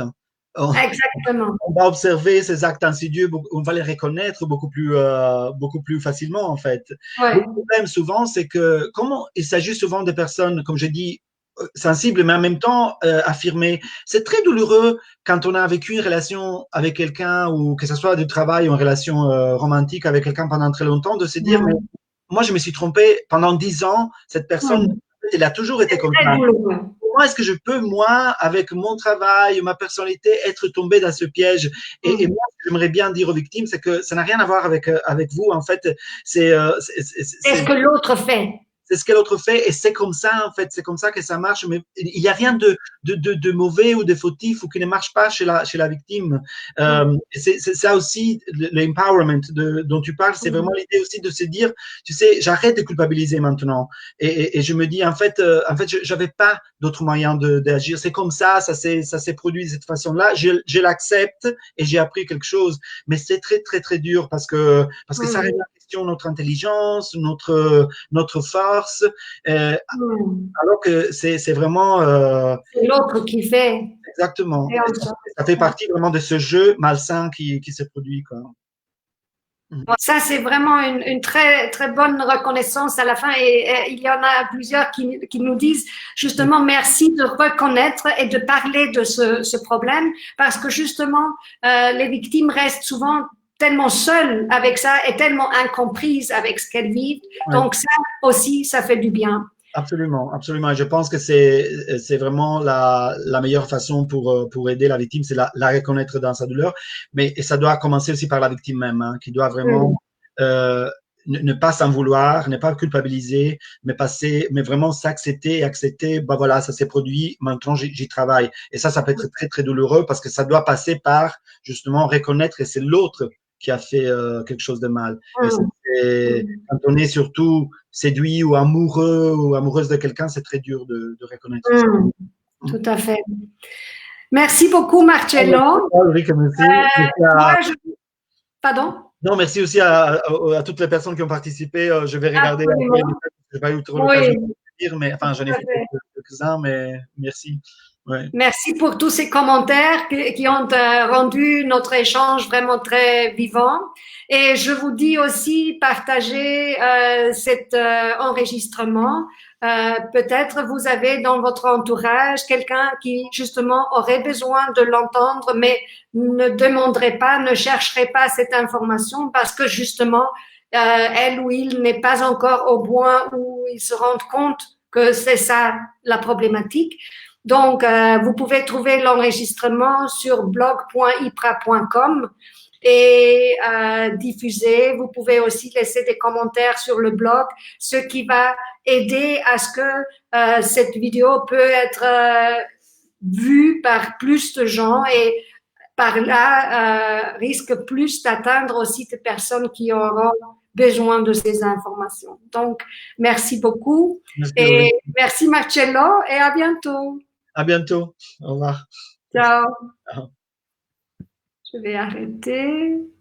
Exactement. On va observer ces actes insidieux, on va les reconnaître beaucoup plus facilement, en fait. Ouais. Le problème, souvent, c'est que, comme il s'agit souvent de personnes, comme j'ai dit, sensible, mais en même temps affirmé. C'est très douloureux quand on a vécu une relation avec quelqu'un, ou que ce soit du travail ou une relation romantique avec quelqu'un pendant très longtemps, de se dire, mais moi, je me suis trompé pendant 10 ans, cette personne, elle a toujours été comme ça. Comment est-ce que je peux, moi, avec mon travail, ma personnalité, être tombé dans ce piège? Et moi, ce que j'aimerais bien dire aux victimes, c'est que ça n'a rien à voir avec vous. En fait, c'est ce que l'autre fait. C'est ce que l'autre fait, et c'est comme ça, en fait, c'est comme ça que ça marche. Mais il n'y a rien de mauvais ou de fautif ou qui ne marche pas chez la victime. C'est ça aussi, l'empowerment dont tu parles, c'est vraiment l'idée aussi de se dire, tu sais, j'arrête de culpabiliser maintenant. Et je me dis, en fait, j'avais pas d'autre moyen d'agir. C'est comme ça s'est produit de cette façon-là. Je l'accepte et j'ai appris quelque chose. Mais c'est très, très, très dur parce que ça remet en question notre intelligence, notre force, alors que c'est vraiment… c'est l'autre qui fait. Exactement. Ça fait partie vraiment de ce jeu malsain qui se produit, quoi. Ça, c'est vraiment une très, très bonne reconnaissance à la fin. Et il y en a plusieurs qui nous disent justement merci de reconnaître et de parler de ce problème, parce que justement, les victimes restent souvent tellement seules avec ça et tellement incomprises avec ce qu'elles vivent. Donc ça aussi, ça fait du bien. Absolument, absolument. Et je pense que c'est vraiment la meilleure façon pour aider la victime, c'est la reconnaître dans sa douleur. Mais et ça doit commencer aussi par la victime même, hein, qui doit vraiment ne pas s'en vouloir, ne pas culpabiliser, mais vraiment s'accepter et accepter. Bah voilà, ça s'est produit. Maintenant, j'y travaille. Et ça peut être très très douloureux parce que ça doit passer par justement reconnaître que c'est l'autre qui a fait quelque chose de mal. Et quand on est surtout séduit ou amoureux ou amoureuse de quelqu'un, c'est très dur de reconnaître ça. Tout à fait. Merci beaucoup, Marcello. Ulrike, merci. Pardon? Non, merci aussi à toutes les personnes qui ont participé. Je vais regarder après les messages. Je n'ai pas eu trop l'occasion de dire, mais enfin, j'en ai fait quelques-uns, mais merci. Ouais. Merci pour tous ces commentaires qui ont rendu notre échange vraiment très vivant. Et je vous dis aussi, partagez cet enregistrement. Peut-être vous avez dans votre entourage quelqu'un qui justement aurait besoin de l'entendre, mais ne demanderait pas, ne chercherait pas cette information parce que justement, elle ou il n'est pas encore au point où il se rend compte que c'est ça la problématique. Donc, vous pouvez trouver l'enregistrement sur blog.ipra.com et diffuser. Vous pouvez aussi laisser des commentaires sur le blog, ce qui va aider à ce que cette vidéo peut être vue par plus de gens et par là risque plus d'atteindre aussi des personnes qui auront besoin de ces informations. Donc, merci beaucoup. Et merci Marcello et à bientôt. À bientôt. Au revoir. Ciao. Ciao. Je vais arrêter.